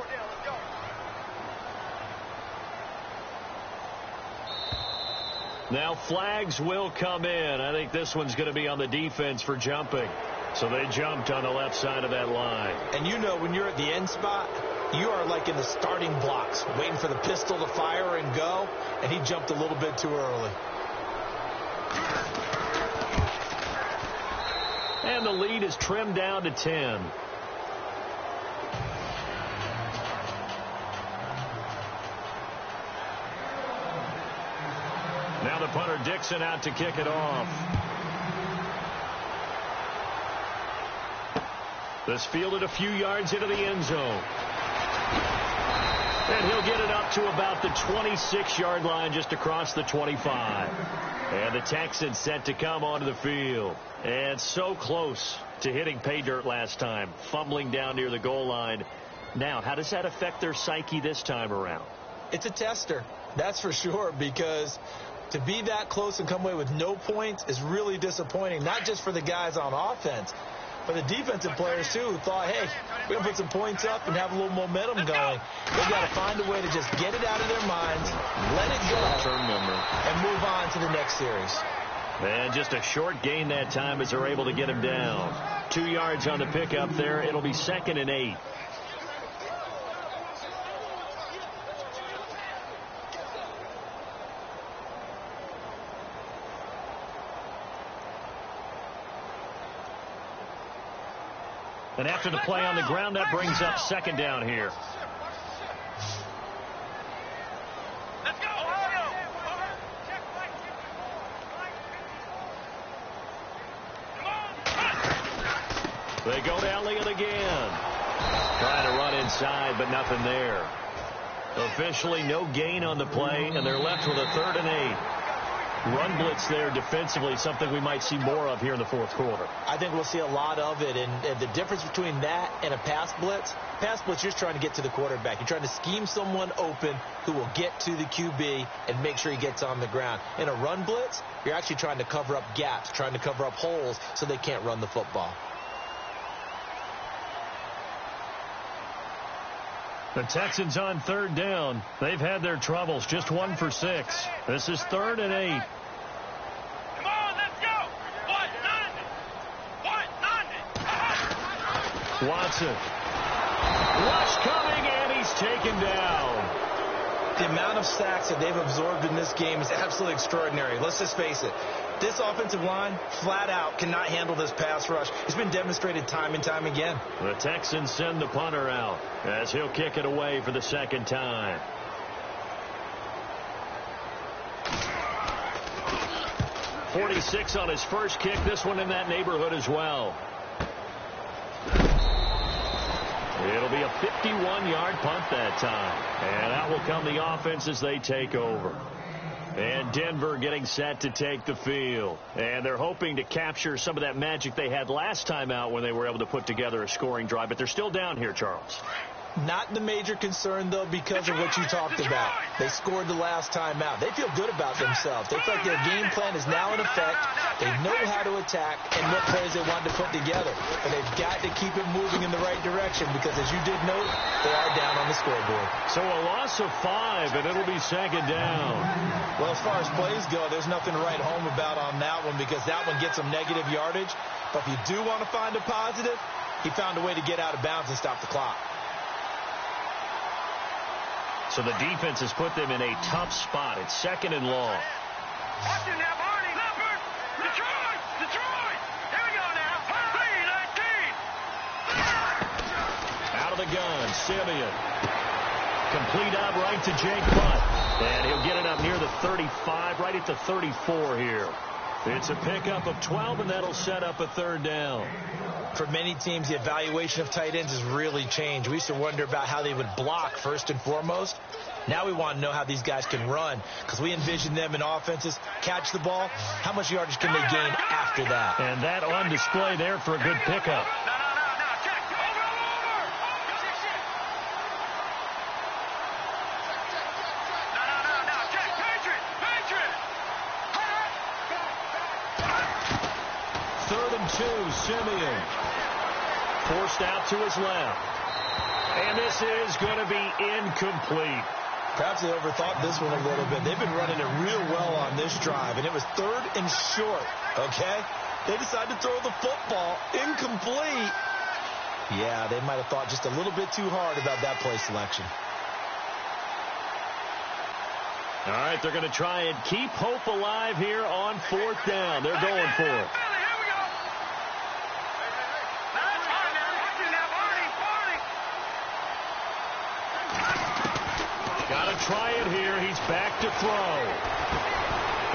Now flags will come in. I think this one's going to be on the defense for jumping. So they jumped on the left side of that line. And you know when you're at the end spot, you are like in the starting blocks, waiting for the pistol to fire and go, and he jumped a little bit too early. And the lead is trimmed down to 10. Now the punter Dixon out to kick it off. This fielded a few yards into the end zone. And he'll get it up to about the 26-yard line, just across the 25. And the Texans set to come onto the field. And so close to hitting pay dirt last time, fumbling down near the goal line. Now, how does that affect their psyche this time around? It's a tester, that's for sure, because to be that close and come away with no points is really disappointing, not just for the guys on offense, but the defensive players, too, who thought, hey, we're going to put some points up and have a little momentum going. They've got to find a way to just get it out of their minds, let it go, and move on to the next series. And just a short gain that time as they're able to get him down. 2 yards on the pickup there. It'll be 2nd and 8. And after the play on the ground, that brings up 2nd down here. Let's go, They go to Elliott again. Trying to run inside, but nothing there. Officially no gain on the play, and they're left with a 3rd and 8. Run blitz there defensively, something we might see more of here in the 4th quarter. I think we'll see a lot of it, and the difference between that and a pass blitz, you're just trying to get to the quarterback. You're trying to scheme someone open who will get to the QB and make sure he gets on the ground. In a run blitz, you're actually trying to cover up gaps, trying to cover up holes so they can't run the football. The Texans on 3rd down. They've had their troubles, just 1 for 6. This is 3rd and 8. Come on, let's go. Watson. Rush coming, and he's taken down. The amount of sacks that they've absorbed in this game is absolutely extraordinary. Let's just face it. This offensive line, flat out, cannot handle this pass rush. It's been demonstrated time and time again. The Texans send the punter out as he'll kick it away for the 2nd time. .46 on his first kick. This one in that neighborhood as well. It'll be a 51-yard punt that time. And out will come the offense as they take over. And Denver getting set to take the field. And they're hoping to capture some of that magic they had last time out when they were able to put together a scoring drive. But they're still down here, Charles. Not the major concern, though, because of what you talked about. They scored the last time out. They feel good about themselves. They feel like their game plan is now in effect. They know how to attack and what plays they want to put together. But they've got to keep it moving in the right direction because, as you did note, they are down on the scoreboard. So a loss of 5, and it'll be second down. Well, as far as plays go, there's nothing to write home about on that one because that one gets them negative yardage. But if you do want to find a positive, he found a way to get out of bounds and stop the clock. So the defense has put them in a tough spot. It's second and long. Watching now, Barney. Leopard. Detroit. Detroit. Here we go now. 3-19. Out of the gun, Simeon. Complete out right to Jake Butt. And he'll get it up near the 35, right at the 34 here. It's a pickup of 12, and that'll set up a third down. For many teams, the evaluation of tight ends has really changed. We used to wonder about how they would block first and foremost. Now we want to know how these guys can run because we envision them in offenses catch the ball. How much yardage can they gain after that? And that on display there for a good pickup. Simeon forced out to his left. And this is going to be incomplete. Perhaps they overthought this one a little bit. They've been running it real well on this drive, and it was 3rd and short, okay? They decided to throw the football incomplete. Yeah, they might have thought just a little bit too hard about that play selection. All right, they're going to try and keep hope alive here on 4th down. They're going for it. Try it here. He's back to throw.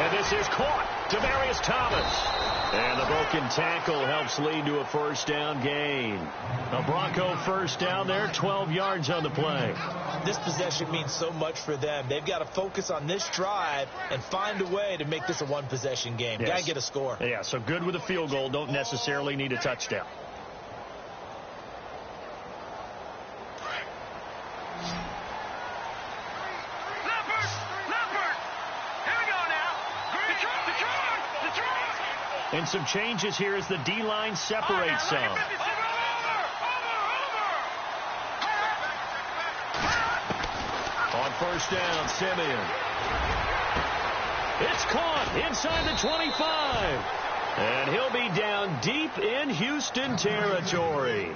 And this is caught. Demaryius Thomas. And the broken tackle helps lead to a first down gain. A Bronco first down there, 12 yards on the play. This possession means so much for them. They've got to focus on this drive and find a way to make this a one-possession game. Yes. Got to get a score. Yeah, so good with a field goal. Don't necessarily need a touchdown. And some changes here as the D-line separates some. On first down, Simeon. It's caught inside the 25. And he'll be down deep in Houston territory.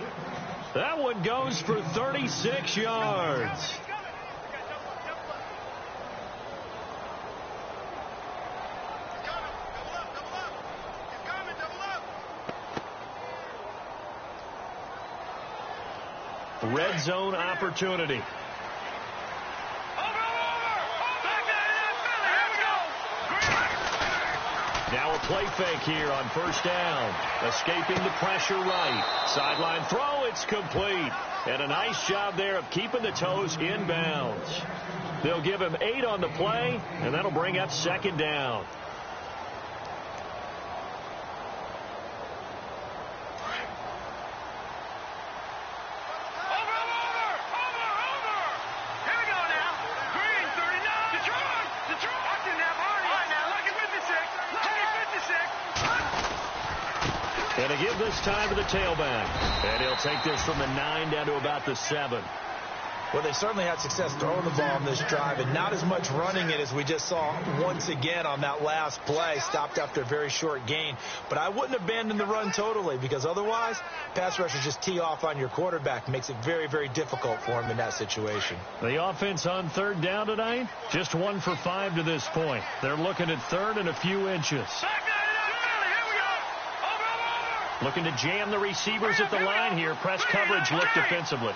That one goes for 36 yards. Red zone opportunity. Now a play fake here on first down. Escaping the pressure right. Sideline throw, it's complete. And a nice job there of keeping the toes inbounds. They'll give him 8 on the play, and that'll bring up second down. And to give this time to the tailback. And he'll take this from the 9 down to about the 7. Well, they certainly had success throwing the ball on this drive, and not as much running it as we just saw once again on that last play. Stopped after a very short gain. But I wouldn't abandon the run totally, because otherwise, pass rushers just tee off on your quarterback. Makes it very, very difficult for him in that situation. The offense on third down tonight, just 1 for 5 to this point. They're looking at third and a few inches. Looking to jam the receivers at the line here. Press coverage look defensively.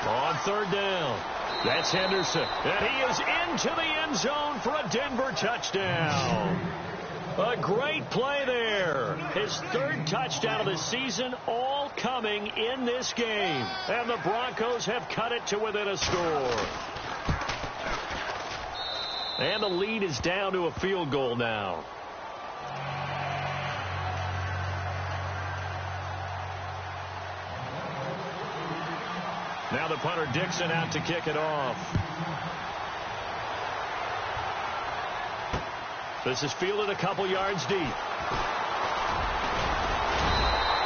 On third down, that's Henderson. And he is into the end zone for a Denver touchdown. A great play there. His 3rd touchdown of the season, all coming in this game. And the Broncos have cut it to within a score. And the lead is down to a field goal now. Now the punter Dixon out to kick it off. This is fielded a couple yards deep.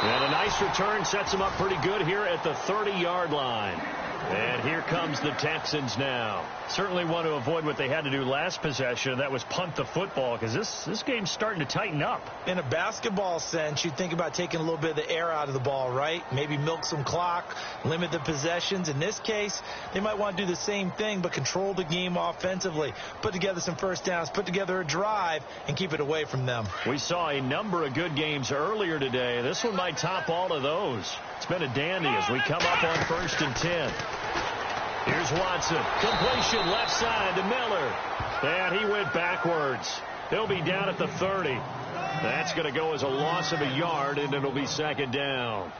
And a nice return sets him up pretty good here at the 30-yard line. And here comes the Texans now. Certainly want to avoid what they had to do last possession. That was punt the football, because this game's starting to tighten up. In a basketball sense, you think about taking a little bit of the air out of the ball, right? Maybe milk some clock, limit the possessions. In this case, they might want to do the same thing, but control the game offensively. Put together some first downs, put together a drive, and keep it away from them. We saw a number of good games earlier today. This one might top all of those. It's been a dandy as we come up on 1st and 10. Here's Watson. Completion left side to Miller. And he went backwards. He'll be down at the 30. That's going to go as a loss of a yard, and it'll be 2nd down.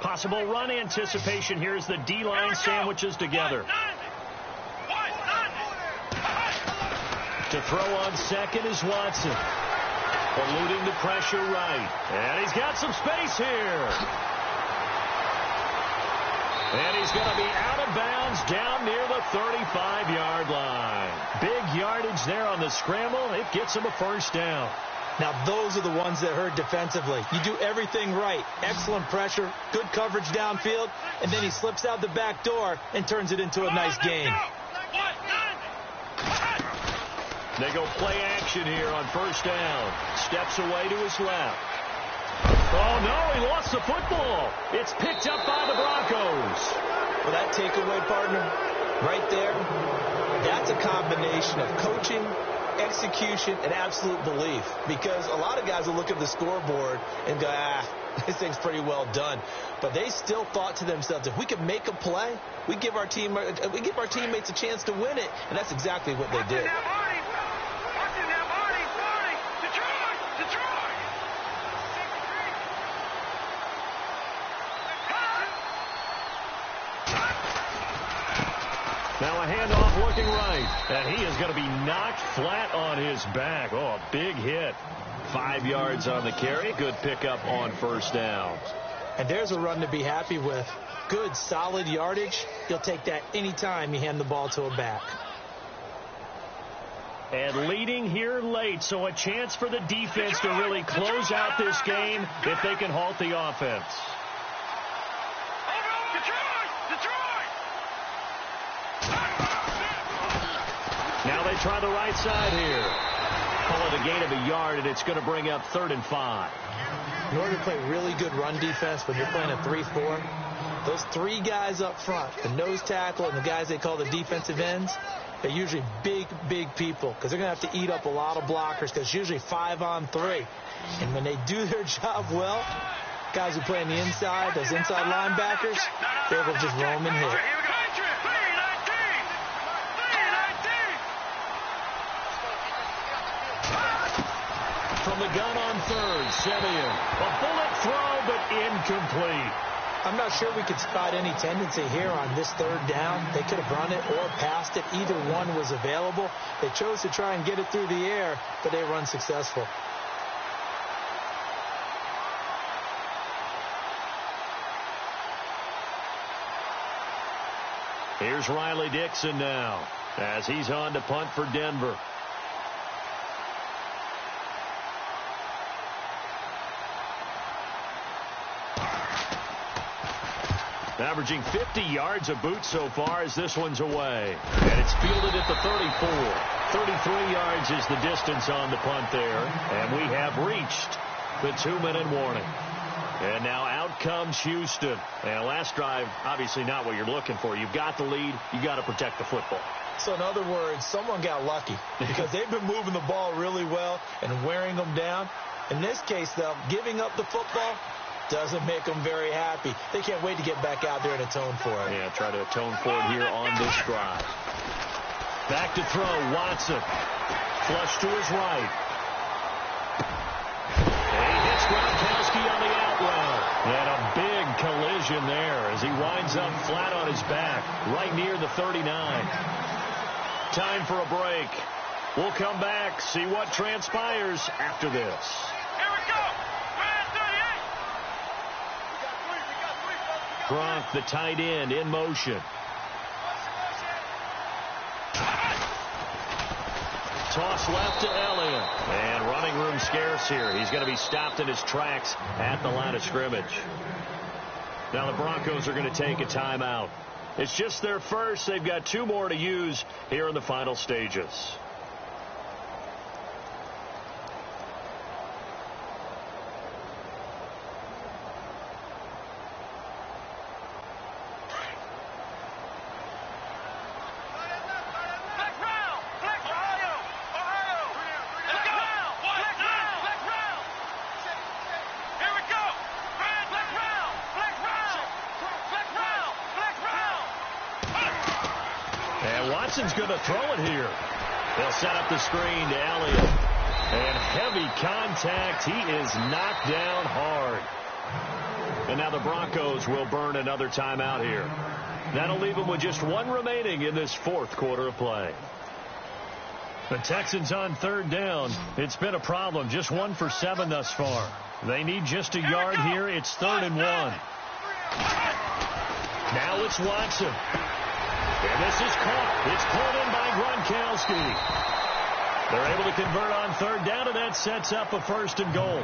Possible run anticipation here as the D-line sandwiches together. To throw on second is Watson. Eluding the pressure right. And he's got some space here. And he's going to be out of bounds down near the 35-yard line. Big yardage there on the scramble. It gets him a first down. Now, those are the ones that hurt defensively. You do everything right. Excellent pressure, good coverage downfield, and then he slips out the back door and turns it into a nice gain. They go play action here on first down. Steps away to his left. Oh, no, he lost the football. It's picked up by the Broncos. Well, that takeaway, partner, right there, that's a combination of coaching, execution, and absolute belief. Because a lot of guys will look at the scoreboard and go, this thing's pretty well done. But they still thought to themselves, if we could make a play, we give our teammates a chance to win it. And that's exactly what they did. Now a handoff looking right, and he is going to be knocked flat on his back. Oh, a big hit. 5 yards on the carry. Good pickup on first down. And there's a run to be happy with. Good, solid yardage. You'll take that anytime you hand the ball to a back. And leading here late, so a chance for the defense to really close out this game if they can halt the offense. Now they try the right side here. Call it a gain of a yard, and it's going to bring up 3rd and 5. In order to play really good run defense when you're playing a 3-4, those 3 guys up front, the nose tackle and the guys they call the defensive ends, they're usually big, big people because they're going to have to eat up a lot of blockers because it's usually 5 on 3. And when they do their job well, guys who play on the inside, those inside linebackers, they're able to just roam and hit. From the gun on 3rd, Simeon. A bullet throw, but incomplete. I'm not sure we could spot any tendency here on this 3rd down. They could have run it or passed it. Either one was available. They chose to try and get it through the air, but they were unsuccessful. Here's Riley Dixon now as he's on to punt for Denver. Averaging 50 yards a boot so far as this one's away. And it's fielded at the 34. 33 yards is the distance on the punt there. And we have reached the 2-minute warning. And now out comes Houston. And last drive, obviously not what you're looking for. You've got the lead. You've got to protect the football. So in other words, someone got lucky because they've been moving the ball really well and wearing them down. In this case, though, giving up the football doesn't make them very happy. They can't wait to get back out there and atone for it. Yeah, try to atone for it here on this drive. Back to throw, Watson. Flush to his right. And he hits Gronkowski on the out route. And a big collision there as he winds up flat on his back, right near the 39. Time for a break. We'll come back, see what transpires after this. Here we go. Man 38. Gronk, the tight end, in motion. Toss left to Elliott. And running room scarce here. He's going to be stopped in his tracks at the line of scrimmage. Now the Broncos are going to take a timeout. It's just their first. They've got 2 more to use here in the final stages. Watson's going to throw it here. They'll set up the screen to Elliott. And heavy contact. He is knocked down hard. And now the Broncos will burn another timeout here. That'll leave them with just 1 remaining in this 4th quarter of play. The Texans on 3rd down. It's been a problem. Just 1 for 7 thus far. They need just a yard here. It's 3rd and 1. Now it's Watson. And this is caught. It's pulled in by Gronkowski. They're able to convert on 3rd down, and that sets up a 1st and goal.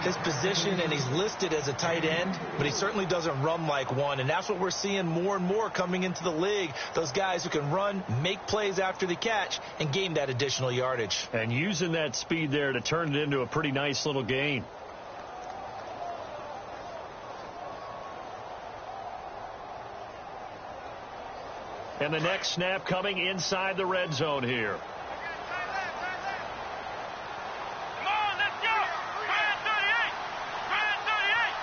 His position, and he's listed as a tight end, but he certainly doesn't run like one, and that's what we're seeing more and more coming into the league. Those guys who can run, make plays after the catch, and gain that additional yardage. And using that speed there to turn it into a pretty nice little gain. And the next snap coming inside the red zone here. Come on, let's go. Man 38. Man 38.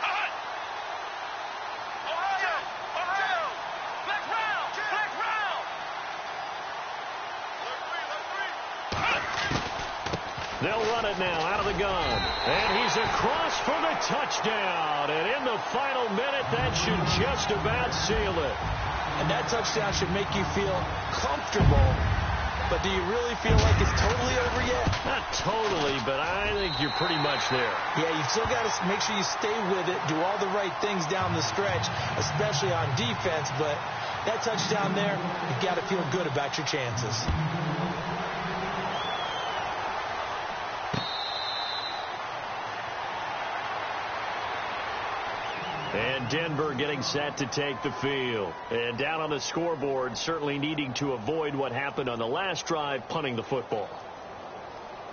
Hot. Ohio. Ohio. Black round. Black round. They'll run it now out of the gun. And he's across for the touchdown. And in the final minute, that should just about seal it. And that touchdown should make you feel comfortable. But do you really feel like it's totally over yet? Not totally, but I think you're pretty much there. Yeah, you've still got to make sure you stay with it, do all the right things down the stretch, especially on defense. But that touchdown there, you've got to feel good about your chances. And Denver getting set to take the field. And down on the scoreboard, certainly needing to avoid what happened on the last drive, punting the football.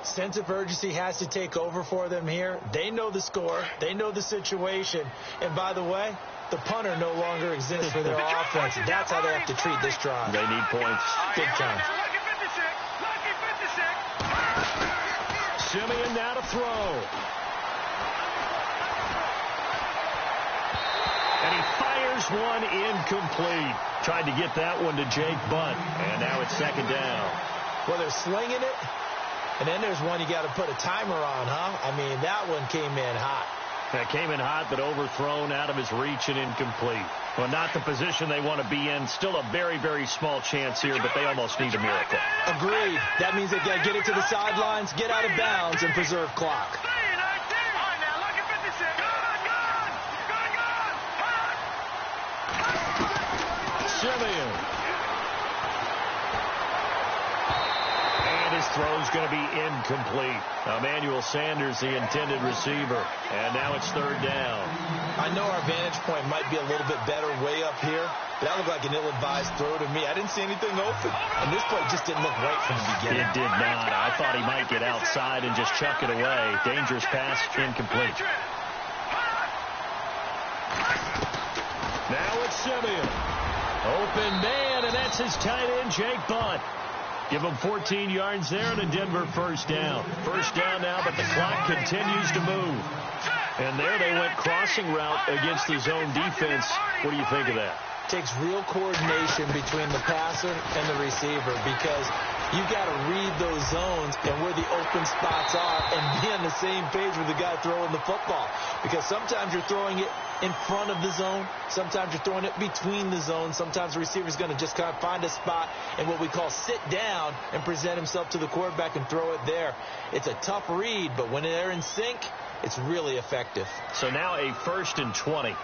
Sense of urgency has to take over for them here. They know the score. They know the situation. And by the way, the punter no longer exists for their offense. That's how they have to treat this drive. They need points. Big time. Lucky 56. Simeon now to throw. And he fires one incomplete. Tried to get that one to Jake Butt. And now it's 2nd down. Well, they're slinging it. And then there's one you got to put a timer on, huh? I mean, that one came in hot. That came in hot, but overthrown, out of his reach, and incomplete. Well, not the position they want to be in. Still a very, very small chance here, but they almost need a miracle. Agreed. That means they got to get it to the sidelines, get out of bounds, and preserve clock. Simeon. And his throw's going to be incomplete. Emmanuel Sanders, the intended receiver. And now it's 3rd down. I know our vantage point might be a little bit better way up here, but that looked like an ill-advised throw to me. I didn't see anything open. And this play just didn't look right from the beginning. It did not. I thought he might get outside and just chuck it away. Dangerous pass, incomplete. Now it's Simeon. Open man, and that's his tight end, Jake Butt. Give him 14 yards there and a Denver 1st down. 1st down now, but the clock continues to move. And there they went crossing route against the zone defense. What do you think of that? Takes real coordination between the passer and the receiver because you got to read those zones and where the open spots are and be on the same page with the guy throwing the football. Because sometimes you're throwing it in front of the zone. Sometimes you're throwing it between the zones. Sometimes the receiver's going to just kind of find a spot and what we call sit down and present himself to the quarterback and throw it there. It's a tough read, but when they're in sync, it's really effective. So now a 1st and 20.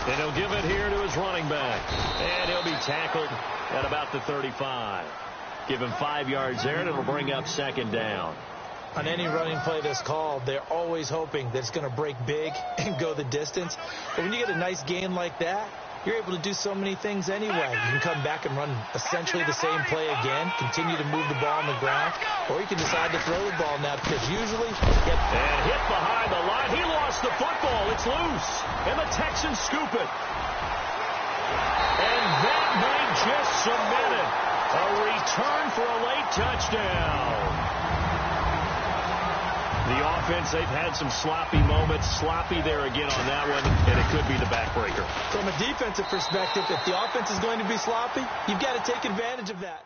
And he'll give it here to his running back. And he'll be tackled at about the 35. Give him 5 yards there, and it'll bring up 2nd down. On any running play that's called, they're always hoping that it's going to break big and go the distance. But when you get a nice gain like that, you're able to do so many things anyway. You can come back and run essentially the same play again, continue to move the ball on the ground, or you can decide to throw the ball now because usually... And hit behind the line. He lost the football. It's loose. And the Texans scoop it. And that might just cement it. A return for a late touchdown. The offense, they've had some sloppy moments. Sloppy there again on that one, and it could be the backbreaker. From a defensive perspective, if the offense is going to be sloppy, you've got to take advantage of that.